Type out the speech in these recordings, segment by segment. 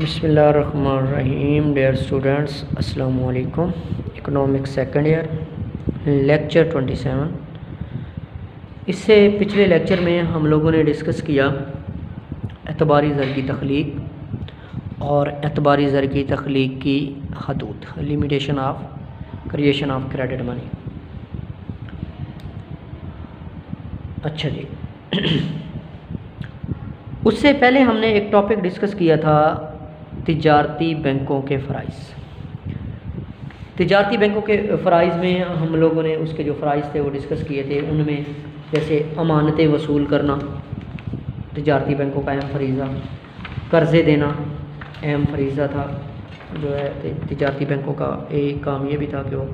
بسم اللہ الرحمن الرحیم. ڈیئر اسٹوڈنٹس السلام علیکم. Economics second year lecture 27. اس سے پچھلے لیکچر میں ہم لوگوں نے ڈسکس کیا اعتباری زر کی تخلیق اور اعتباری زر کی تخلیق کی حدود، limitation of creation of credit money. اچھا جی، اس سے پہلے ہم نے ایک ٹاپک ڈسکس کیا تھا تجارتی بینکوں کے فرائض. تجارتی بینکوں کے فرائض میں ہم لوگوں نے اس کے جو فرائض تھے وہ ڈسکس کیے تھے. ان میں جیسے امانتیں وصول کرنا تجارتی بینکوں کا اہم فریضہ، قرضے دینا اہم فریضہ تھا. جو ہے تجارتی بینکوں کا ایک کام یہ بھی تھا کہ وہ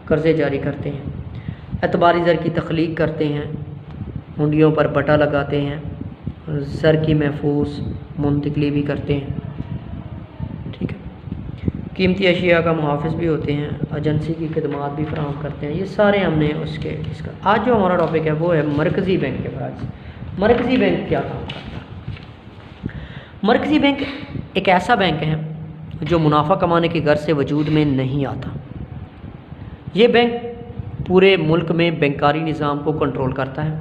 قرضے جاری کرتے ہیں، اعتباری زر کی تخلیق کرتے ہیں، ہنڈیوں پر بٹا لگاتے ہیں، زر کی محفوظ منتقلی بھی کرتے ہیں. ٹھیک ہے، قیمتی اشیاء کا محافظ بھی ہوتے ہیں، ایجنسی کی خدمات بھی فراہم کرتے ہیں. یہ سارے ہم نے اس کے آج جو ہمارا ٹاپک ہے وہ ہے مرکزی بینک کے فرائض. مرکزی بینک کیا کام کرتا ہے؟ مرکزی بینک ایک ایسا بینک ہے جو منافع کمانے کی غرض سے وجود میں نہیں آتا. یہ بینک پورے ملک میں بینکاری نظام کو کنٹرول کرتا ہے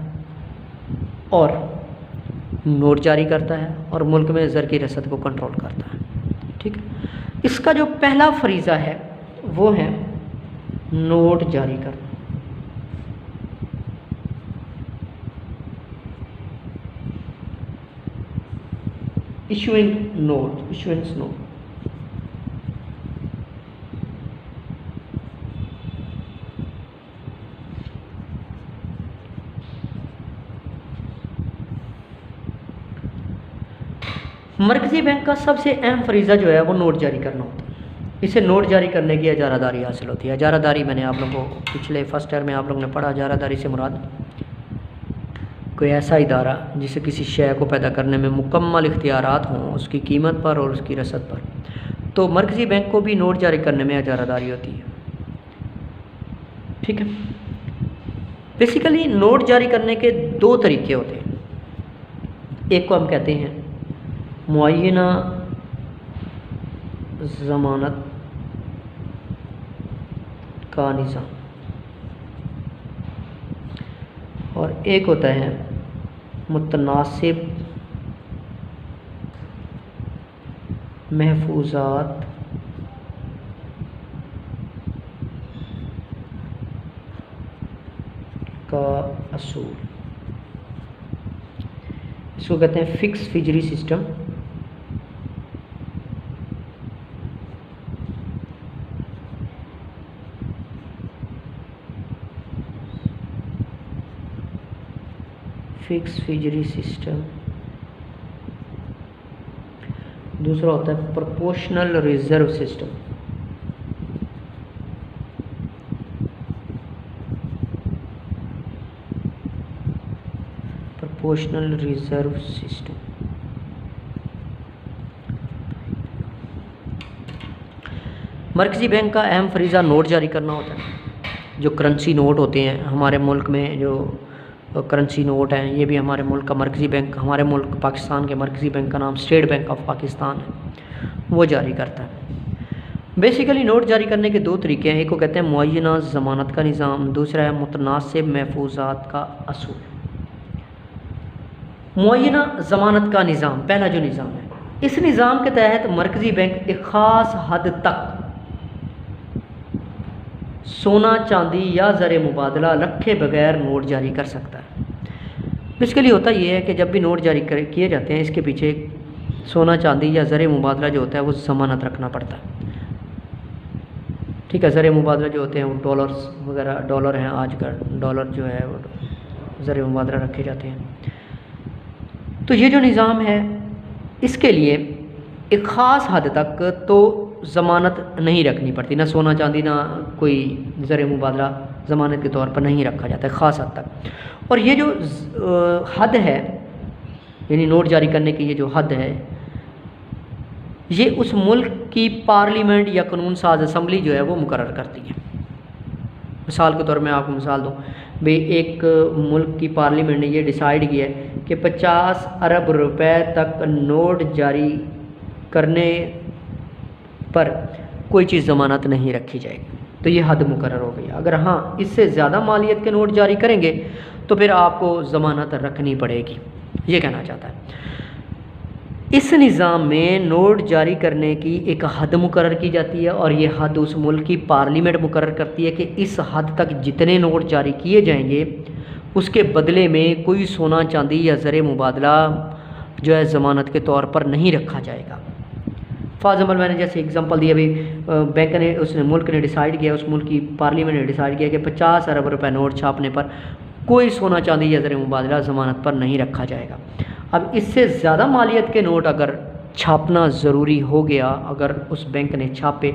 اور نوٹ جاری کرتا ہے اور ملک میں زر کی رسد کو کنٹرول کرتا ہے. ٹھیک ہے، اس کا جو پہلا فریضہ ہے وہ ہے نوٹ جاری کرنا. Issuing note, issuance note. مرکزی بینک کا سب سے اہم فریضہ جو ہے وہ نوٹ جاری کرنا ہوتا ہے. اسے نوٹ جاری کرنے کی اجارہ داری حاصل ہوتی ہے. اجارہ داری میں نے آپ لوگوں کو پچھلے فرسٹ ایئر میں آپ لوگوں نے پڑھا. اجارہ داری سے مراد کوئی ایسا ادارہ جسے کسی شے کو پیدا کرنے میں مکمل اختیارات ہوں، اس کی قیمت پر اور اس کی رسد پر. تو مرکزی بینک کو بھی نوٹ جاری کرنے میں اجارہ داری ہوتی ہے. ٹھیک ہے، بیسیکلی نوٹ جاری کرنے کے دو طریقے ہوتے ہیں. ایک کو ہم کہتے ہیں معینہ ضمانت کا نظام اور ایک ہوتا ہے متناسب محفوظات کا اصول. اس کو کہتے ہیں fixed fiduciary system. Fixed fiduciary system. دوسرا ہوتا ہے proportional reserve system. Proportional reserve system. مرکزی بینک کا اہم فریضہ نوٹ جاری کرنا ہوتا ہے. جو کرنسی نوٹ ہوتے ہیں ہمارے ملک میں، جو کرنسی نوٹ ہیں، یہ بھی ہمارے ملک کا مرکزی بینک، ہمارے ملک پاکستان کے مرکزی بینک کا نام اسٹیٹ بینک آف پاکستان ہے، وہ جاری کرتا ہے. بیسیکلی نوٹ جاری کرنے کے دو طریقے ہیں. ایک کو کہتے ہیں معینہ ضمانت کا نظام، دوسرا ہے متناسب محفوظات کا اصول. معینہ ضمانت کا نظام پہلا جو نظام ہے، اس نظام کے تحت مرکزی بینک ایک خاص حد تک سونا چاندی یا زر مبادلہ رکھے بغیر نوٹ جاری کر سکتا ہے. بیسیکلی ہوتا یہ ہے کہ جب بھی نوٹ جاری کیے جاتے ہیں اس کے پیچھے سونا چاندی یا زر مبادلہ جو ہوتا ہے وہ ضمانت رکھنا پڑتا ہے. ٹھیک ہے، زر مبادلہ جو ہوتے ہیں وہ ڈالرز وغیرہ، ڈالر ہیں آج کل، ڈالر جو ہے وہ زر مبادلہ رکھے جاتے ہیں. تو یہ جو نظام ہے اس کے لیے ایک خاص حد تک تو ضمانت نہیں رکھنی پڑتی، نہ سونا چاندی نہ کوئی زر مبادلہ ضمانت کے طور پر نہیں رکھا جاتا ہے خاص حد تک. اور یہ جو حد ہے، یعنی نوٹ جاری کرنے کی یہ جو حد ہے، یہ اس ملک کی پارلیمنٹ یا قانون ساز اسمبلی جو ہے وہ مقرر کرتی ہے. مثال کے طور میں آپ کو مثال دوں، بھئی ایک ملک کی پارلیمنٹ نے یہ ڈیسائیڈ کیا ہے کہ 50 ارب روپے تک نوٹ جاری करने पर कोई चीज़ ज़मानत नहीं रखी जाएगी। तो ये हद मुकर्रर हो गई। अगर हाँ इससे ज़्यादा मालियत के नोट जारी करेंगे तो फिर आपको ज़मानत रखनी पड़ेगी, ये कहना चाहता है। इस निज़ाम में नोट जारी करने की एक हद मुकर्रर की जाती है और ये हद उस मुल्क की पार्लियामेंट मुकर्रर करती है कि इस हद तक जितने नोट जारी किए जाएंगे उसके बदले में कोई सोना चांदी या ज़र मुबादला जो है ज़मानत के तौर पर नहीं रखा जाएगा। फॉर एग्जाम्पल मैंने जैसे एग्जांपल दिया, अभी बैंक ने उसने मुल्क ने डिसाइड किया, उस मुल्क की पार्लियामेंट ने डिसाइड किया कि 50 अरब रुपए नोट छापने पर कोई सोना चांदी या ज़र मुबादला ज़मानत पर नहीं रखा जाएगा। अब इससे ज़्यादा मालियत के नोट अगर छापना ज़रूरी हो गया, अगर उस बैंक ने छापे,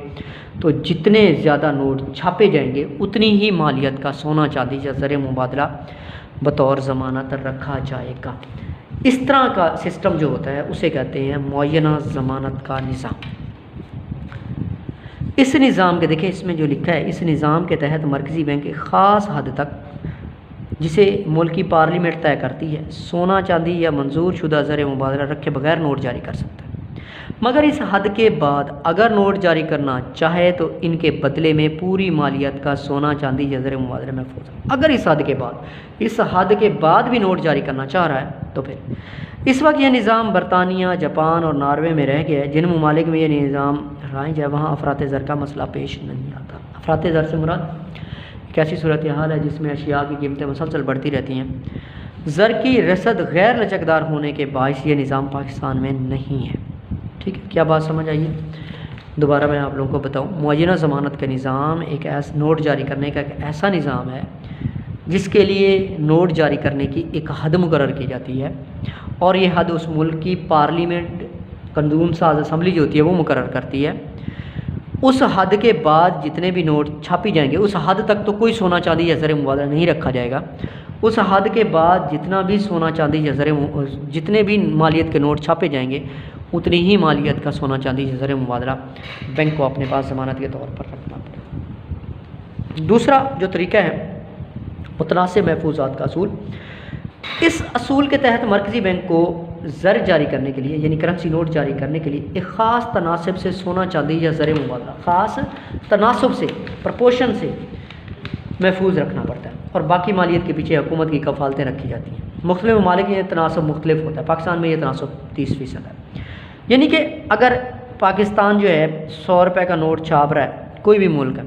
तो जितने ज़्यादा नोट छापे जाएंगे उतनी ही मालियत का सोना चांदी या ज़र मुबादला बतौर ज़मानत रखा जाएगा। इस तरह का सिस्टम जो होता है उसे कहते हैं मुअय्यना ज़मानत का निज़ाम। इस निज़ाम के देखें इसमें जो लिखा है, इस निज़ाम के तहत मरकज़ी बैंक एक ख़ास हद तक जिसे मुल्क की पार्लियामेंट तय करती है सोना चांदी या मंजूर शुदा ज़र मुबादला रखे बगैर नोट जारी कर सकता है। मगर इस हद के बाद अगर नोट जारी करना चाहे तो इनके बदले में पूरी मालियत का सोना चांदी या ज़र मुबादला महफूज है। अगर इस हद के बाद भी नोट जारी करना चाह रहा है तो फिर इस वक्त यह निज़ाम बरतानिया, जापान और नॉर्वे में रह गया है। जिन ममालिक में यह निज़ाम राइज है वहाँ अफरात ज़र का मसला पेश नहीं आता। अफरात ज़र से मुराद एक ऐसी सूरत हाल है जिसमें अशिया की कीमतें मुसलसल बढ़ती रहती हैं। ज़र की रसद गैर लचकदार होने के बायस ये निज़ाम पाकिस्तान में नहीं है। ठीक है, क्या बात समझ आइए? दोबारा मैं आप लोगों को बताऊं, मुअय्यना ज़मानत का निज़ाम एक ऐसा नोट जारी करने का एक ऐसा निज़ाम है जिसके लिए नोट जारी करने की एक हद मुकर्रर की जाती है और ये हद उस मुल्क की पार्लियामेंट कानून साज असम्बली जो होती है वो मुकर्रर करती है। उस हद के बाद जितने भी नोट छापी जाएंगे उस हद तक तो कोई सोना चांदी या ज़र मुबादला नहीं रखा जाएगा। उस हद के बाद जितना भी सोना चांदी या जितने भी मालियत के नोट छापे जाएंगे उतनी ही मालियत का सोना चांदी या ज़र मुबादला बैंक को अपने पास ज़मानत के तौर पर रखना पड़ेगा। दूसरा जो तरीका है मुतनासिब महफूजात का असूल। इस असूल के तहत मरकज़ी बैंक को ज़र जारी करने के लिए यानी करेंसी नोट जारी करने के लिए एक ख़ास तनासिब से सोना चांदी या ज़र मुबादला ख़ास तनासब से प्रपोशन से महफूज रखना पड़ता है और बाकी मालियत के पीछे हुकूमत की कफ़ालतें रखी जाती हैं। मुख्तलिफ़ ममालिक में यह तनासब मुख्तलिफ होता है। पाकिस्तान में यह तनासब 30% है, यानी कि अगर पाकिस्तान जो है 100 रुपये का नोट छाप रहा है कोई भी मुल्क है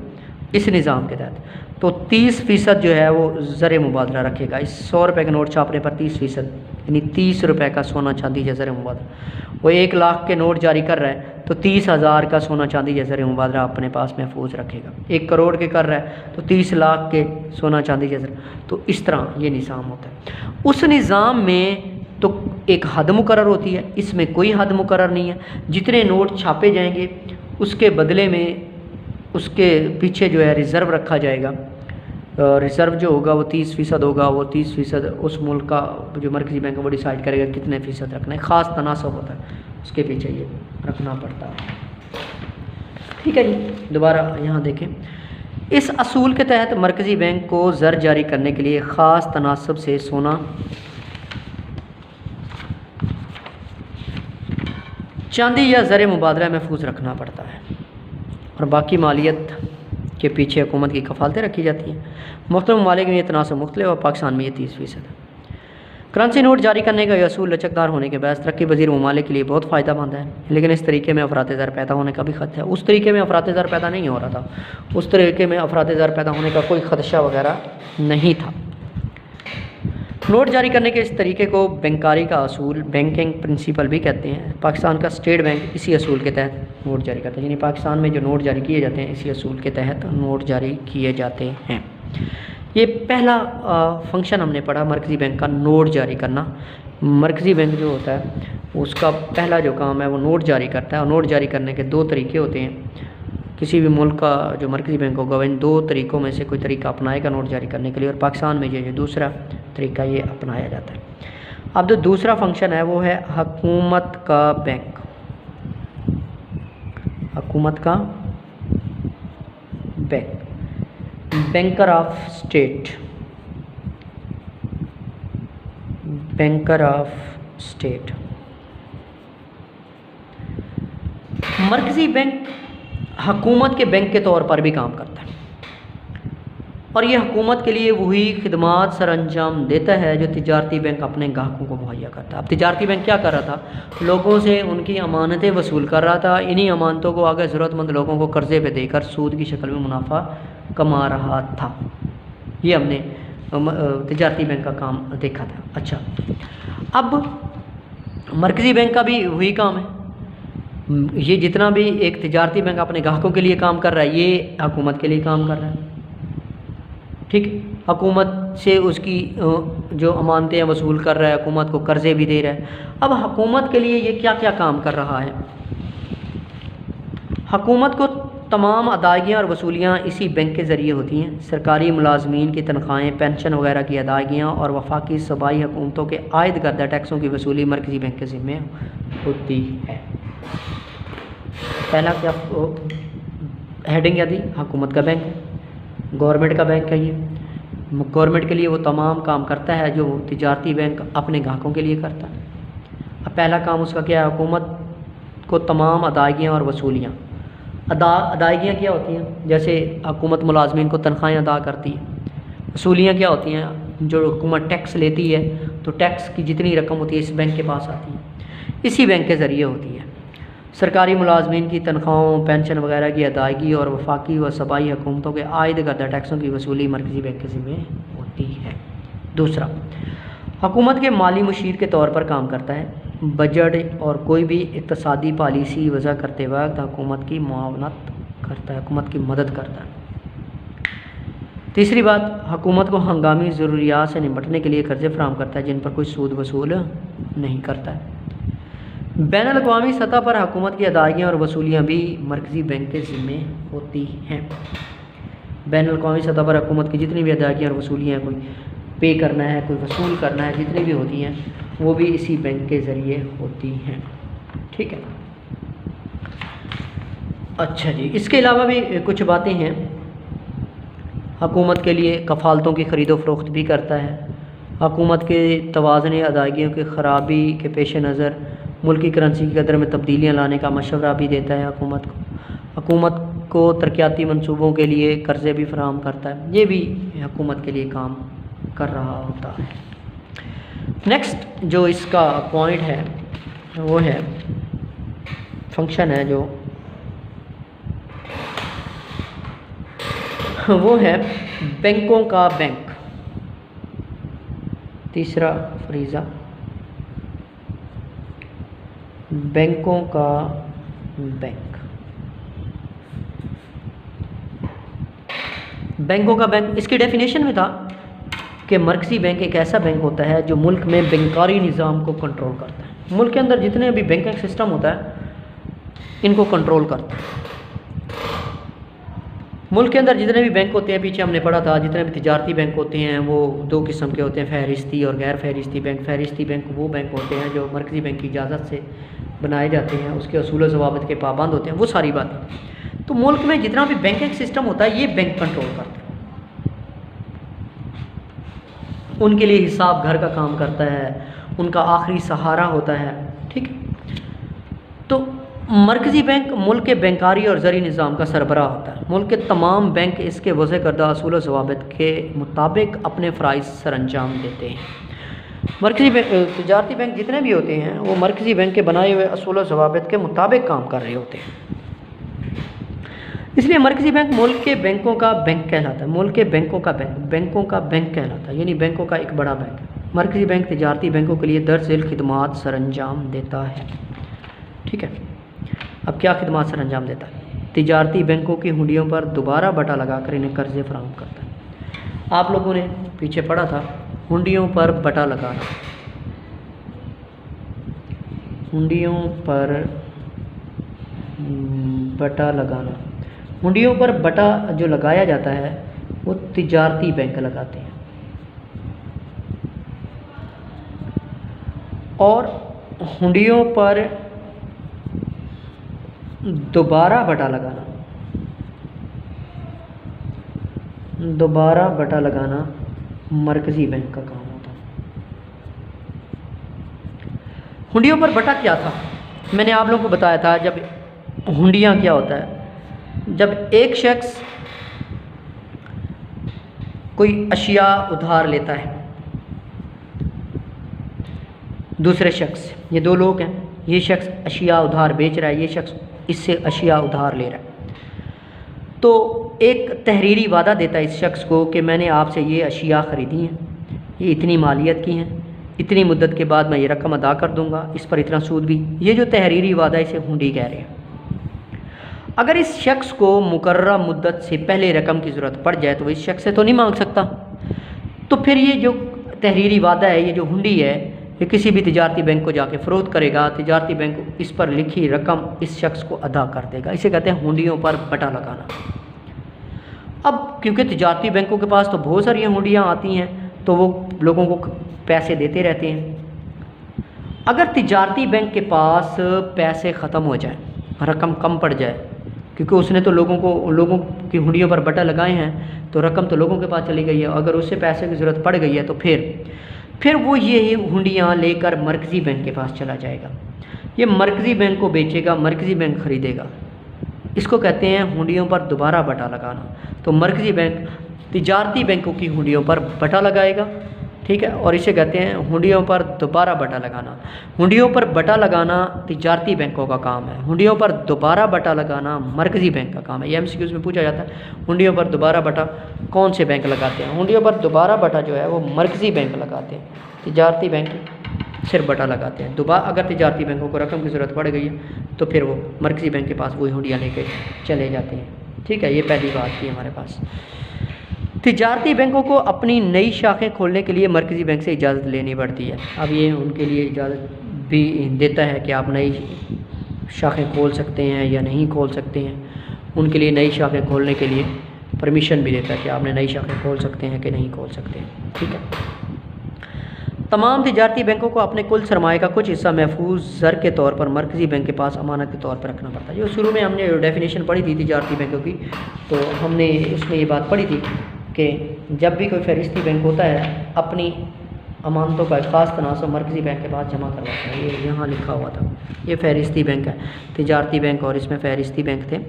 इस निज़ाम के तहत, तो 30% जो है वो ज़र मुबादला रखेगा। इस 100 रुपये के नोट छापने पर 30% यानी 30 रुपये का सोना चांदी या ज़र मुबादला। वो 1 लाख के नोट जारी कर रहा है तो 30,000 का सोना चांदी या ज़र मुबादला अपने पास महफूज रखेगा। 1 करोड़ के कर रहा है तो 30 लाख के सोना चांदी या ज़र। तो इस तरह ये निज़ाम होता है। उस निज़ाम में तो एक हद मुकर्रर होती है, इसमें कोई हद मुकर्रर नहीं है। जितने नोट छापे जाएंगे उसके बदले में उसके पीछे जो है रिज़र्व रखा जाएगा। रिज़र्व जो होगा वो 30% होगा। वो 30% उस मुल्क का जो मरकज़ी बैंक है वो डिसाइड करेगा कितने फ़ीसद रखना है। ख़ास तनासब होता है, उसके पीछे ये रखना पड़ता है। ठीक है जी, दोबारा यहाँ देखें। इस असूल के तहत मरकज़ी बैंक को ज़र जारी करने के लिए ख़ास तनासब से सोना चांदी या ज़र मुबादला महफूज रखना पड़ता है और बाकी मालियत के पीछे हुकूमत की कफ़ालतें रखी जाती हैं। मुख्तलिफ़ ममालिक में ये तनासब मुख्तलिफ और पाकिस्तान में ये 30% है। करेंसी नोट जारी करने का यह असूल लचकदार होने के बायस तरक्की पज़ीर ममालिक के लिए बहुत फ़ायदा मंद है, लेकिन इस तरीके में अफरात ज़र पैदा होने का भी ख़तरा है। उस तरीके में अफरात ज़र पैदा नहीं हो रहा था, उस तरीके में अफरात ज़र पैदा होने का कोई ख़दशा वगैरह नहीं था। नोट जारी करने के इस तरीके को बैंकारी का असूल, बैंकिंग प्रिंसिपल भी कहते हैं। पाकिस्तान का स्टेट बैंक इसी असूल के तहत नोट जारी करता है, यानी पाकिस्तान में जो नोट जारी किए जाते हैं इसी असूल के तहत नोट जारी किए जाते हैं। ये पहला फंक्शन हमने पढ़ा मरकज़ी बैंक का, नोट जारी करना। मरकज़ी बैंक जो होता है उसका पहला जो काम है वो नोट जारी करता है और नोट जारी करने के 2 तरीके होते हैं। किसी भी मुल्क का जो मरकज़ी बैंक होगा इन 2 तरीक़ों में से कोई तरीका अपनाएगा नोट जारी करने के लिए, और पाकिस्तान में जो दूसरा तरीका ये अपनाया जाता है। अब जो दूसरा फंक्शन है वो है हुकूमत का बैंक। हुकूमत का bank, banker of state, banker of state. مرکزی بینک حکومت کے بینک کے طور پر بھی کام کرتا ہے، اور یہ حکومت کے لیے وہی خدمات سر انجام دیتا ہے جو تجارتی بینک اپنے گاہکوں کو مہیا کرتا ہے۔ اب تجارتی بینک کیا کر رہا تھا؟ لوگوں سے ان کی امانتیں وصول کر رہا تھا، انہی امانتوں کو آگے ضرورت مند لوگوں کو قرضے پہ دے کر سود کی شکل میں منافع کما رہا تھا۔ یہ ہم نے تجارتی بینک کا کام دیکھا تھا۔ اچھا، اب مرکزی بینک کا بھی وہی کام ہے، یہ جتنا بھی ایک تجارتی بینک اپنے گاہکوں کے لیے کام کر رہا ہے، یہ حکومت کے لیے کام کر رہا ہے، ٹھیک، حکومت سے اس کی جو امانتیں وصول کر رہا ہے، حکومت کو قرضے بھی دے رہا ہے۔ اب حکومت کے لیے یہ کیا کیا کام کر رہا ہے؟ حکومت کو تمام ادائیگیاں اور وصولیاں اسی بینک کے ذریعے ہوتی ہیں۔ سرکاری ملازمین کی تنخواہیں، پینشن وغیرہ کی ادائیگیاں اور وفاقی صوبائی حکومتوں کے عائد کردہ ٹیکسوں کی وصولی مرکزی بینک کے ذمہ ہوتی ہے۔ پہلا کیا ہیڈنگ کیا تھی؟ حکومت کا بینک ہے، گورنمنٹ کا بینک ہے، یہ گورنمنٹ کے لیے وہ تمام کام کرتا ہے جو تجارتی بینک اپنے گاہکوں کے لیے کرتا ہے۔ اب پہلا کام اس کا کیا ہے؟ حکومت کو تمام ادائیگیاں اور وصولیاں، ادائیگیاں کیا ہوتی ہیں؟ جیسے حکومت ملازمین کو تنخواہیں ادا کرتی ہے۔ وصولیاں کیا ہوتی ہیں؟ جو حکومت ٹیکس لیتی ہے تو ٹیکس کی جتنی رقم ہوتی ہے اس بینک کے پاس آتی ہے، اسی بینک کے ذریعے ہوتی ہے۔ سرکاری ملازمین کی تنخواہوں، پینشن وغیرہ کی ادائیگی اور وفاقی و صوبائی حکومتوں کے عائد کردہ ٹیکسوں کی وصولی مرکزی بینک کے ذمہ ہوتی ہے۔ دوسرا، حکومت کے مالی مشیر کے طور پر کام کرتا ہے، بجٹ اور کوئی بھی اقتصادی پالیسی وضع کرتے وقت حکومت کی معاونت کرتا ہے، حکومت کی مدد کرتا ہے۔ تیسری بات، حکومت کو ہنگامی ضروریات سے نمٹنے کے لیے قرضے فراہم کرتا ہے جن پر کوئی سود وصول نہیں کرتا ہے۔ بین الاقوامی سطح پر حکومت کی ادائیگیاں اور وصولیاں بھی مرکزی بینک کے ذمہ ہوتی ہیں۔ بین الاقوامی سطح پر حکومت کی جتنی بھی ادائیگیاں اور وصولیاں، کوئی پے کرنا ہے، کوئی وصول کرنا ہے، جتنی بھی ہوتی ہیں وہ بھی اسی بینک کے ذریعے ہوتی ہیں، ٹھیک ہے۔ اچھا جی، اس کے علاوہ بھی کچھ باتیں ہیں۔ حکومت کے لیے کفالتوں کی خرید و فروخت بھی کرتا ہے۔ حکومت کے توازن ادائیگیوں کی خرابی کے پیش نظر ملکی کرنسی کی قدر میں تبدیلیاں لانے کا مشورہ بھی دیتا ہے حکومت کو ترقیاتی منصوبوں کے لیے قرضے بھی فراہم کرتا ہے۔ یہ بھی حکومت کے لیے کام کر رہا ہوتا ہے۔ نیکسٹ جو اس کا پوائنٹ ہے وہ ہے فنکشن ہے جو وہ ہے بینکوں کا بینک۔ تیسرا فریضہ بینکوں کا بینک۔ بینکوں کا بینک اس کی ڈیفینیشن میں تھا کہ مرکزی بینک ایک ایسا بینک ہوتا ہے جو ملک میں بینکاری نظام کو کنٹرول کرتا ہے۔ ملک کے اندر جتنے بھی بینکنگ سسٹم ہوتا ہے ان کو کنٹرول کرتا ہے۔ ملک کے اندر جتنے بھی بینک ہوتے ہیں، پیچھے ہم نے پڑھا تھا، جتنے بھی تجارتی بینک ہوتے ہیں وہ دو قسم کے ہوتے ہیں، فہرستی اور غیر فہرستی بینک۔ فہرستی بینک وہ بینک ہوتے ہیں جو مرکزی بینک کی اجازت سے بنائے جاتے ہیں، اس کے اصول و ضوابط کے پابند ہوتے ہیں، وہ ساری باتیں۔ تو ملک میں جتنا بھی بینکنگ سسٹم ہوتا ہے یہ بینک کنٹرول کرتا ہے، ان کے لیے حساب گھر کا کام کرتا ہے، ان کا آخری سہارا ہوتا ہے، ٹھیک ہے۔ تو مرکزی بینک ملک کے بینکاری اور زرعی نظام کا سربراہ ہوتا ہے۔ ملک کے تمام بینک اس کے وضع کردہ اصول و ضوابط کے مطابق اپنے فرائض سر انجام دیتے ہیں۔ مرکزی تجارتی بینک جتنے بھی ہوتے ہیں وہ مرکزی بینک کے بنائے ہوئے اصول و ضوابط کے مطابق کام کر رہے ہوتے ہیں، اس لیے مرکزی بینک ملک کے بینکوں کا بینک کہلاتا ہے۔ ملک کے بینکوں کا بینک بینکوں کا بینک کہلاتا ہے، یعنی بینکوں کا ایک بڑا بینک ہے۔ مرکزی بینک تجارتی بینکوں کے لیے درج ذیل خدمات سر انجام دیتا ہے، ٹھیک ہے۔ اب کیا خدمات سر انجام دیتا ہے؟ تجارتی بینکوں کی ہنڈیوں پر دوبارہ بٹا لگا کر انہیں قرضے فراہم کرتا ہے۔ آپ لوگوں نے پیچھے پڑھا تھا ہنڈیوں پر بٹا لگانا، ہنڈیوں پر بٹا لگانا، ہنڈیوں پر بٹا جو لگایا جاتا ہے وہ تجارتی بینک لگاتے ہیں، اور ہنڈیوں پر دوبارہ بٹا لگانا، دوبارہ بٹا لگانا مرکزی بینک کا کام ہوتا ہے۔ ہنڈیوں پر بٹا کیا تھا؟ میں نے آپ لوگوں کو بتایا تھا، جب हुंडियाँ क्या होता है? जब एक शख्स कोई अशिया उधार लेता है दूसरे शख्स से, ये दो लोग हैं, ये शख्स अशिया उधार बेच रहा है, ये शख्स इससे अशिया उधार ले रहा है, तो एक तहरीरी वादा देता है इस शख्स को कि मैंने आपसे ये अशिया ख़रीदी हैं, ये इतनी मालियत की हैं, इतनी मुद्दत के बाद मैं ये रकम अदा कर दूंगा, इस पर इतना सूद भी। ये जो तहरीरी वादा है इसे हुंडी कह रहे हैं। अगर इस शख्स को मुकर्रर मुद्दत से पहले रकम की ज़रूरत पड़ जाए तो वो इस शख्स से तो नहीं मांग सकता, तो फिर ये जो तहरीरी वादा है, ये जो हुंडी है, ये किसी भी तिजारती बैंक को जाके फ़रोख्त करेगा, तिजारती बैंक इस पर लिखी रकम इस शख्स को अदा कर देगा। इसे कहते हैं हुंडियों पर बटा लगाना। अब क्योंकि तिजारती बैंकों के पास तो बहुत सारी हुंडियाँ आती हैं, तो वो लोगों को पैसे देते रहते हैं। अगर तिजारती बैंक के पास पैसे ख़त्म हो जाए, रकम कम पड़ जाए, क्योंकि उसने तो लोगों की हुंडियों पर बटा लगाए हैं, तो रकम तो लोगों के पास चली गई है, अगर उससे पैसे की ज़रूरत पड़ गई है तो फिर वो ये हुंडियाँ लेकर मरकज़ी बैंक के पास चला जाएगा, ये मरकज़ी बैंक को बेचेगा, मरकज़ी बैंक ख़रीदेगा। इसको कहते हैं हुंडियों पर दोबारा बटा लगाना। तो मरकज़ी बैंक तिजारती बैंकों की हुंडियों पर बटा लगाएगा, ठीक है, और इसे कहते हैं हुंडियों पर दोबारा बटा लगाना। हुंडियों पर बटा लगाना तिजारती बैंकों का काम है, हुंडियों पर दोबारा बटा लगाना मरकज़ी बैंक का काम है। ये MCQs में पूछा जाता है, हुंडियों पर दोबारा बटा कौन से बैंक लगाते हैं? हुंडियों पर दोबारा बटा जो है वो मरकज़ी बैंक लगाते हैं, तिजारती बैंक सिर्फ बटा लगाते हैं। अगर तिजारती बैंकों को रकम की ज़रूरत पड़ गई है तो फिर वो मरकज़ी बैंक के पास वही हुंडियाँ लेके चले जाते हैं, ठीक है। ये पहली बात थी हमारे पास। तिजारती बैंकों को अपनी नई शाखें खोलने के लिए मरकज़ी बैंक से इजाज़त लेनी पड़ती है। अब ये उनके लिए इजाज़त भी देता है कि आप नई शाखें खोल सकते हैं या नहीं खोल सकते हैं। उनके लिए नई शाखें खोलने के लिए परमिशन भी देता है कि आपने नई शाखें खोल सकते हैं कि नहीं खोल सकते हैं, ठीक है। तमाम तिजारती बैंकों को अपने कुल सरमाए का कुछ हिस्सा महफूज ज़र के तौर पर मरकज़ी बैंक के पास अमानत के तौर पर रखना पड़ता है। जो शुरू में हमने डेफिनेशन पढ़ी थी तिजारती बैंकों की, तो हमने उसमें ये बात पढ़ी थी कि जब भी कोई फहरिस्ती बैंक होता है अपनी अमानतों का एक ख़ास तनासब मरकज़ी बैंक के पास जमा करवाता है। ये यहाँ लिखा हुआ था, ये फहरिस्ती बैंक है, तिजारती बैंक और इसमें फहरिस्ती बैंक थे।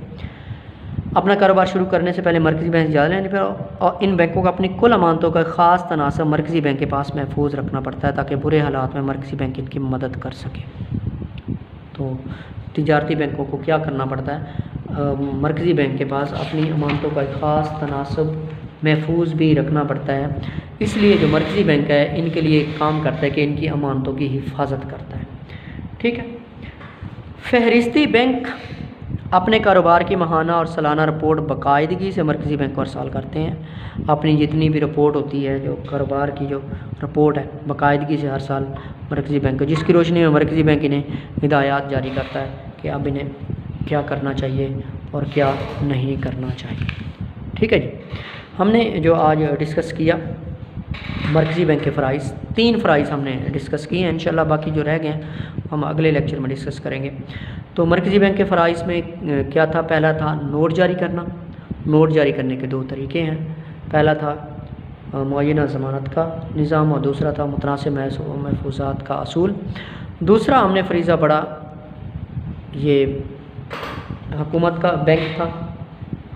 अपना कारोबार शुरू करने से पहले मरकज़ी बैंक इजाज़त लेनी पड़े और इन बैंकों का अपनी कुल अमानतों का ख़ास तनासब मरकज़ी बैंक के पास महफूज रखना पड़ता है ताकि बुरे हालात में मरकज़ी बैंक इनकी मदद कर सके। तो तिजारती बैंकों को क्या करना पड़ता है? मरकज़ी बैंक के पास अपनी अमानतों का एक ख़ास तनासब महफूज भी रखना पड़ता है। इसलिए जो मरकज़ी बैंक है इनके लिए काम करता है कि इनकी अमानतों की हिफाजत करता है, ठीक है। फहरिस्ती बैंक अपने कारोबार की माहाना और सालाना रिपोर्ट बाकायदगी से मरकज़ी बैंक को अरसाल करते हैं। अपनी जितनी भी रिपोर्ट होती है, जो कारोबार की जो रिपोर्ट है, बाकायदगी से हर साल मरकज़ी बैंक को, जिसकी रोशनी में मरकज़ी बैंक इन्हें हिदायत जारी करता है कि अब इन्हें क्या करना चाहिए और क्या नहीं करना चाहिए, ठीक है जी। हमने जो आज डिस्कस किया मरकज़ी बैंक के फ़राइज़, 3 फ़राइज़ हमने डिस्कस किए हैं। इंशाल्लाह बाकी जो रह गए हैं हम अगले लेक्चर में डिस्कस करेंगे। तो मरकज़ी बैंक के फ़राइज़ में क्या था? पहला था नोट जारी करना। नोट जारी करने के 2 तरीके हैं। पहला था मुअय्यना ज़मानत का निज़ाम और दूसरा था मुतनासिब महफूज़ात का असूल। दूसरा हमने फ़रीज़ा पढ़ा, ये हुकूमत का बैंक था।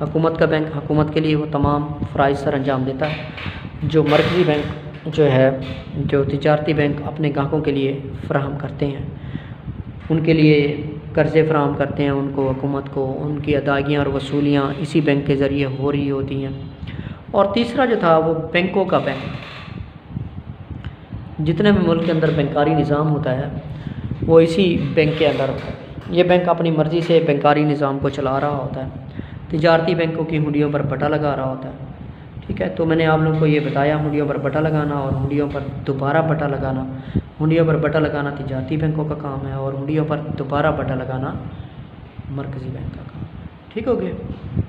हुकूमत का बैंक, हुकूमत के लिए वो तमाम फ़राइज़ सर अंजाम देता है जो मरकज़ी बैंक जो है, जो तिजारती बैंक अपने ग्राहकों के लिए फ़राहम करते हैं। उनके लिए कर्ज़े फ़राहम करते हैं, उनको हुकूमत को उनकी अदायगियाँ और वसूलियाँ इसी बैंक के ज़रिए हो रही होती हैं। और तीसरा जो था वो बैंकों का बैंक, जितने भी मुल्क के अंदर बैंकारी निज़ाम होता है वो इसी बैंक के अंदर होता है। ये बैंक अपनी मर्ज़ी से बैंकारी निज़ाम को चला रहा होता है, तिजारती बैंकों की हुंडियों पर बटा लगा रहा होता है, ठीक है। तो मैंने आप लोगों को ये बताया हुंडियों पर बटा लगाना और हुंडियों पर दोबारा बटा लगाना। हुंडियों पर बटा लगाना तिजारती बैंकों का काम है और हुंडियों पर दोबारा बटा लगाना मरकज़ी बैंक का काम, ठीक हो गया।